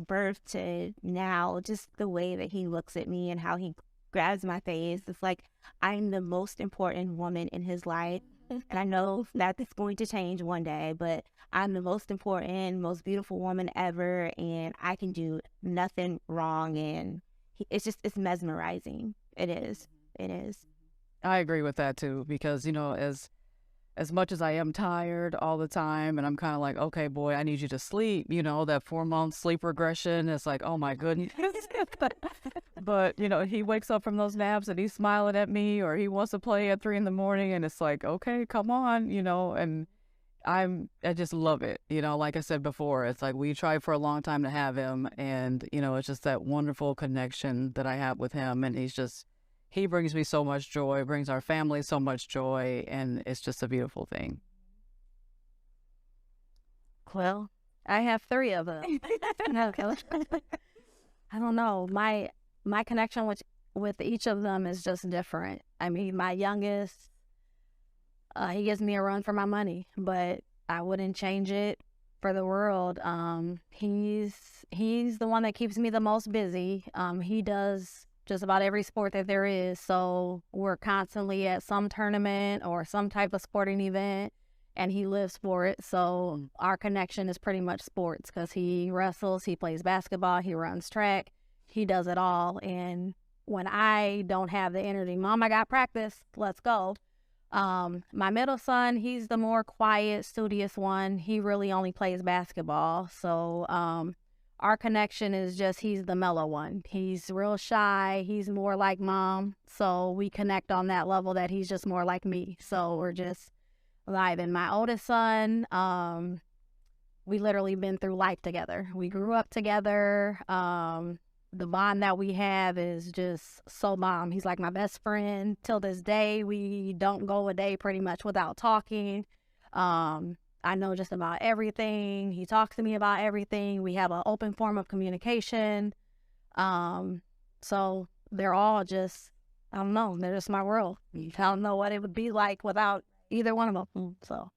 birth to now, just the way that he looks at me and how he grabs my face, it's like I'm the most important woman in his life. And I know that it's going to change one day, but I'm the most important, most beautiful woman ever, and I can do nothing wrong. And it's mesmerizing. It is. I agree with that too, because as much as I am tired all the time, and I'm kind of like, okay, boy, I need you to sleep. That 4-month sleep regression. It's like, oh my goodness. But he wakes up from those naps and he's smiling at me, or he wants to play at 3 a.m, and it's like, okay, come on, and I just love it. Like I said before, it's like we tried for a long time to have him, and it's just that wonderful connection that I have with him, and he brings me so much joy, brings our family so much joy, and it's just a beautiful thing. Well, I have 3 of them. I don't know. My connection with each of them is just different. I mean, my youngest, he gives me a run for my money, but I wouldn't change it for the world. He's the one that keeps me the most busy. He does just about every sport that there is. So we're constantly at some tournament or some type of sporting event, and he lives for it. So our connection is pretty much sports, because he wrestles, he plays basketball, he runs track, he does it all. And when I don't have the energy, Mom, I got practice, let's go. My middle son, he's the more quiet, studious one. He really only plays basketball. So our connection is just, he's the mellow one. He's real shy. He's more like Mom. So we connect on that level, that he's just more like me. So we're just live. And my oldest son, we literally been through life together. We grew up together. The bond that we have is just so bomb. He's like my best friend till this day. We don't go a day pretty much without talking. I know just about everything. He talks to me about everything. We have an open form of communication. So they're all just, I don't know, they're just my world. I don't know what it would be like without either one of them. So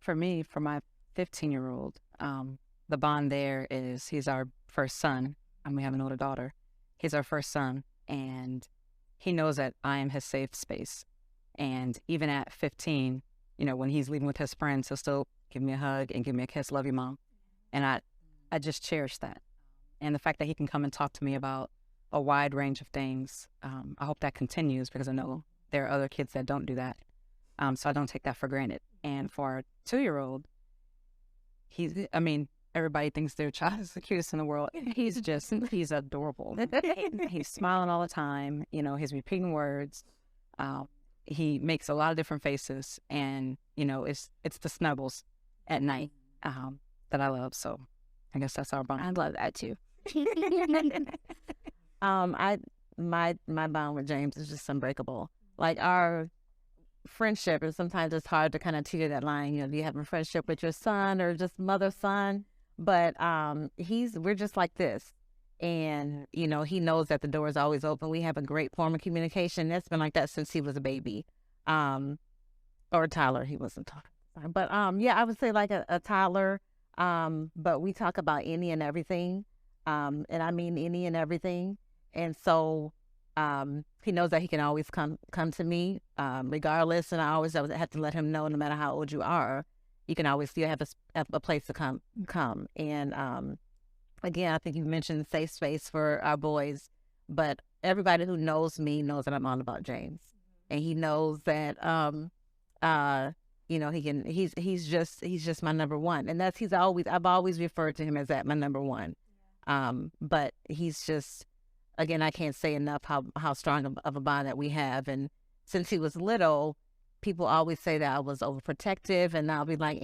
For me, for my 15-year-old, the bond there is he's our first son, and we have an older daughter. He's our first son, and he knows that I am his safe space. And even at 15, when he's leaving with his friends, he'll still give me a hug and give me a kiss. Love you, Mom. And I just cherish that. And the fact that he can come and talk to me about a wide range of things, I hope that continues, because I know there are other kids that don't do that. So I don't take that for granted. And for our 2-year-old, everybody thinks their child is the cutest in the world. He's adorable. He's smiling all the time. He's repeating words. He makes a lot of different faces, and it's the snuggles at night that I love. So I guess that's our bond. I love that too. My bond with James is just unbreakable. Like friendship, and sometimes it's hard to kind of teeter that line. Do you have a friendship with your son or just mother-son? But we're just like this. And, he knows that the door is always open. We have a great form of communication. That's been like that since he was a baby. Or a toddler. He wasn't talking. But, yeah, I would say like a toddler. But we talk about any and everything. And I mean any and everything. And so he knows that he can always come to me, regardless. And I always have to let him know, no matter how old you are, you can always still have a place to come. And again, I think you mentioned safe space for our boys, but everybody who knows me knows that I'm all about James, and he knows that he's just my number one, and I've always referred to him as that, my number one. But he's just, again, I can't say enough how strong of a bond that we have. And since he was little, people always say that I was overprotective, and I'll be like,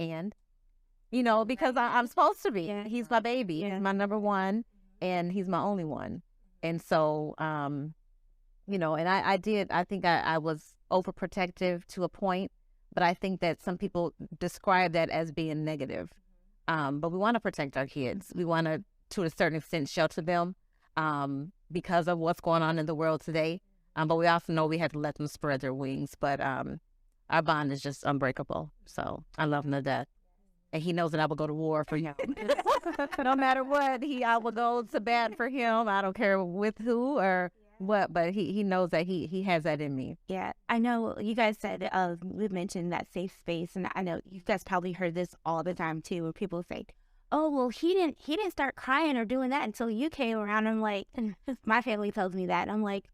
because I'm supposed to be. Yeah. He's my baby. Yeah. He's my number one, and he's my only one. And so, and I think I was overprotective to a point, but I think that some people describe that as being negative. But we want to protect our kids. We want to a certain extent, shelter them because of what's going on in the world today. But we also know we have to let them spread their wings. But our bond is just unbreakable. So I love him to death. And he knows that I will go to war for him. No matter what, I will go to bat for him. I don't care with who or what, but he knows that he has that in me. Yeah, I know you guys said, we mentioned that safe space, and I know you guys probably heard this all the time too, where people say, oh, well, he didn't start crying or doing that until you came around. I'm like, my family tells me that. I'm like,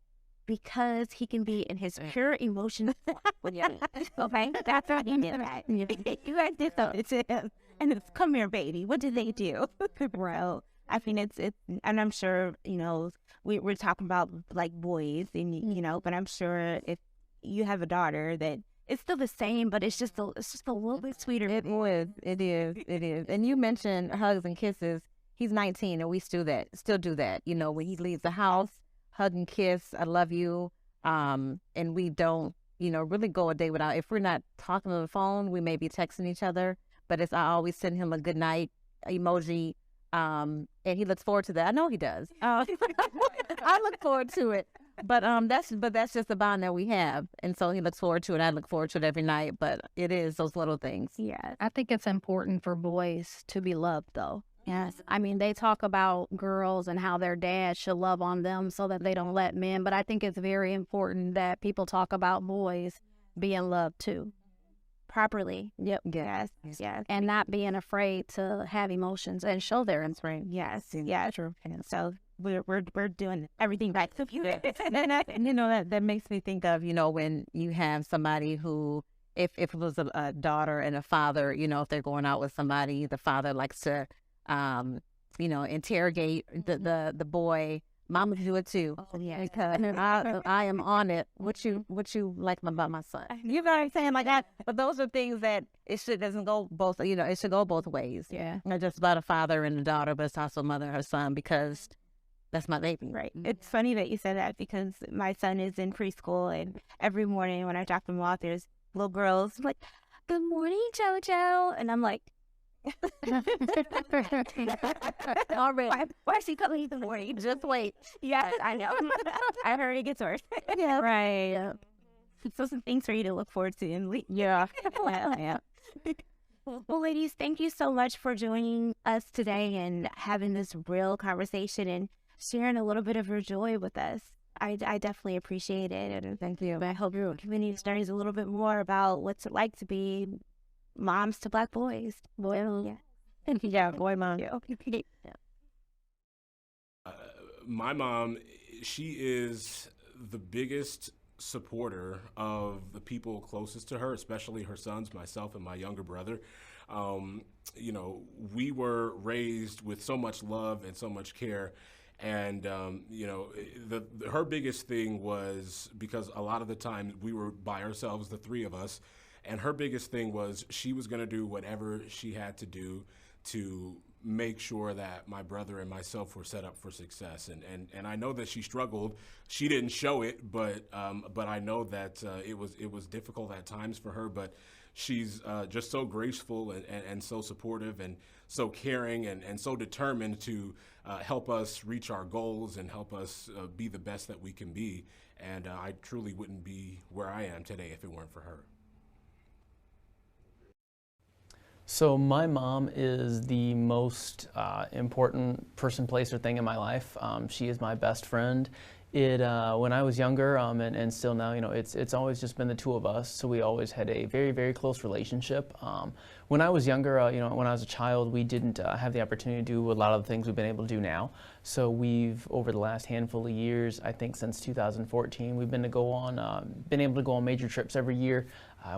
because he can be in his pure emotion. Okay, that's why he did that. You guys did something to him, and it's, come here, baby. What did they do, bro? I mean, it's, and I'm sure we're talking about like boys, and but I'm sure if you have a daughter that it's still the same, but it's just a little bit sweeter. It is. And you mentioned hugs and kisses. He's 19, and we still do that. When he leaves the house, hug and kiss, I love you. And we don't, really go a day without, if we're not talking on the phone, we may be texting each other, but I always send him a good night emoji. And he looks forward to that. I know he does. I look forward to it. But that's just the bond that we have. And so he looks forward to it. I look forward to it every night. But it is those little things. Yeah. I think it's important for boys to be loved, though. Yes. I mean, they talk about girls and how their dad should love on them so that they don't let men. But I think it's very important that people talk about boys being loved, too. Properly. Yep. Yes. And not being afraid to have emotions and show their emotions. Yes. Yeah. True. And so we're doing everything right. And that makes me think of, when you have somebody who, if it was a daughter and a father, if they're going out with somebody, the father likes to, interrogate the boy. Mama do it too. Oh, yeah. Because I am on it. What you like about my son? You know what I'm saying? Like that. But those are things that it doesn't go both. It should go both ways. Yeah. Not just about a father and a daughter, but it's also a mother and her son, because that's my baby. Right. It's funny that you said that, because my son is in preschool, and every morning when I drop him off, there's little girls like, "Good morning, JoJo," and I'm like, already. Why is he coming in the morning? Just wait. Yes, I know. I heard it gets worse. Yeah. Right. So some things for you to look forward to in Yeah. Yeah. Well, ladies, thank you so much for joining us today and having this real conversation and sharing a little bit of your joy with us. I definitely appreciate it, and thank you. I hope your community studies a little bit more about what's it like to be moms to Black boys. Boy, yeah, boy, mom. Yeah. My mom, she is the biggest supporter of the people closest to her, especially her sons, myself, and my younger brother. We were raised with so much love and so much care. And, her biggest thing was, because a lot of the time we were by ourselves, the three of us, and her biggest thing was she was going to do whatever she had to do to make sure that my brother and myself were set up for success. And I know that she struggled. She didn't show it, but I know that it was difficult at times for her. But she's just so graceful and so supportive and so caring and so determined to help us reach our goals and help us be the best that we can be. And I truly wouldn't be where I am today if it weren't for her. So my mom is the most important person, place, or thing in my life. She is my best friend. When I was younger, and still now, it's always just been the two of us. So we always had a very, very close relationship. When I was younger, when I was a child, we didn't have the opportunity to do a lot of the things we've been able to do now. So we've, over the last handful of years, I think since 2014, we've been able to go on major trips every year.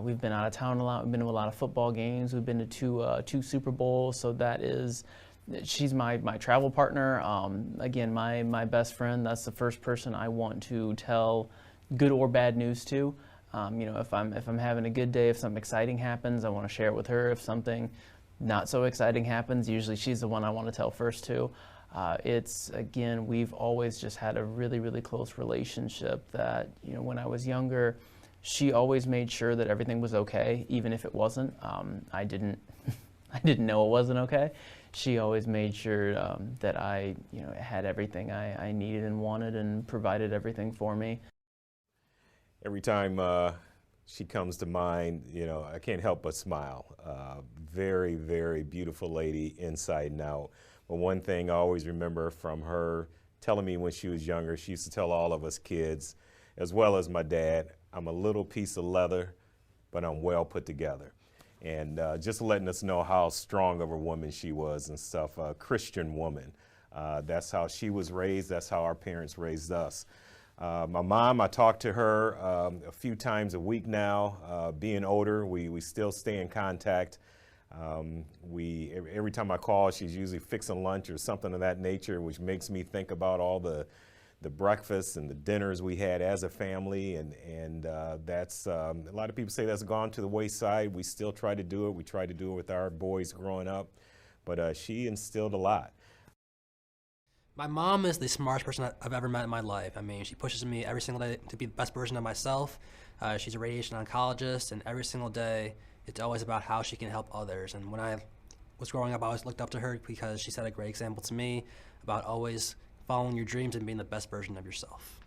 We've been out of town a lot. We've been to a lot of football games. We've been to two Super Bowls. So she's my travel partner. Again, my best friend. That's the first person I want to tell good or bad news to. If I'm having a good day, if something exciting happens, I want to share it with her. If something not so exciting happens, usually she's the one I want to tell first to. We've always just had a really, really close relationship that, when I was younger, she always made sure that everything was okay, even if it wasn't. I didn't know it wasn't okay. She always made sure that I, had everything I needed and wanted and provided everything for me. Every time she comes to mind, I can't help but smile. Very, very beautiful lady inside and out. But one thing I always remember from her telling me when she was younger, she used to tell all of us kids, as well as my dad, I'm a little piece of leather, but I'm well put together. And just letting us know how strong of a woman she was and stuff, a Christian woman. That's how she was raised. That's how our parents raised us. My mom, I talk to her a few times a week now. Being older, we still stay in contact. Every time I call, she's usually fixing lunch or something of that nature, which makes me think about all the breakfasts and the dinners we had as a family, and that's a lot of people say that's gone to the wayside. We still try to do it. We try to do it with our boys growing up, but she instilled a lot. My mom is the smartest person I've ever met in my life. I mean, she pushes me every single day to be the best version of myself. She's a radiation oncologist, and every single day it's always about how she can help others. And when I was growing up, I always looked up to her because she set a great example to me about always following your dreams and being the best version of yourself.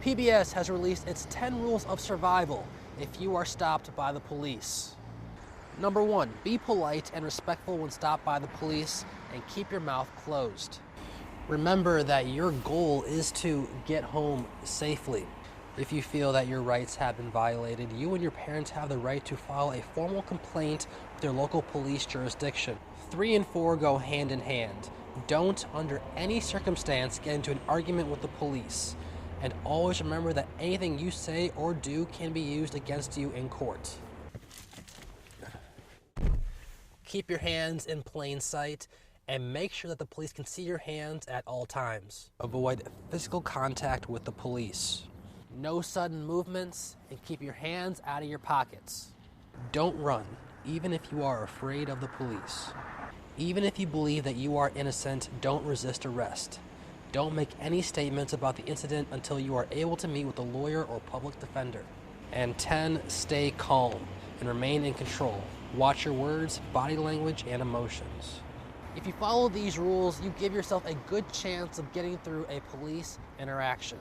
PBS has released its 10 rules of survival if you are stopped by the police. Number 1, be polite and respectful when stopped by the police and keep your mouth closed. Remember that your goal is to get home safely. If you feel that your rights have been violated, you and your parents have the right to file a formal complaint with your local police jurisdiction. 3 and 4 go hand in hand. Don't, under any circumstance, get into an argument with the police. And always remember that anything you say or do can be used against you in court. Keep your hands in plain sight and make sure that the police can see your hands at all times. Avoid physical contact with the police. No sudden movements, and keep your hands out of your pockets. Don't run, even if you are afraid of the police. Even if you believe that you are innocent, don't resist arrest. Don't make any statements about the incident until you are able to meet with a lawyer or public defender. And 10, stay calm and remain in control. Watch your words, body language, and emotions. If you follow these rules, you give yourself a good chance of getting through a police interaction.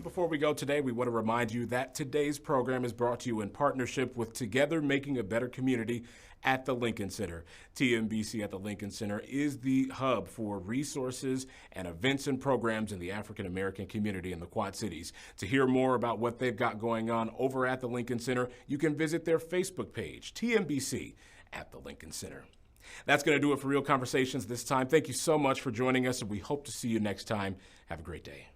Before we go today, we want to remind you that today's program is brought to you in partnership with Together Making a Better Community at the Lincoln Center. TMBC at the Lincoln Center is the hub for resources and events and programs in the African American community in the Quad Cities. To hear more about what they've got going on over at the Lincoln Center, you can visit their Facebook page, TMBC at the Lincoln Center. That's going to do it for Real Conversations this time. Thank you so much for joining us, and we hope to see you next time. Have a great day.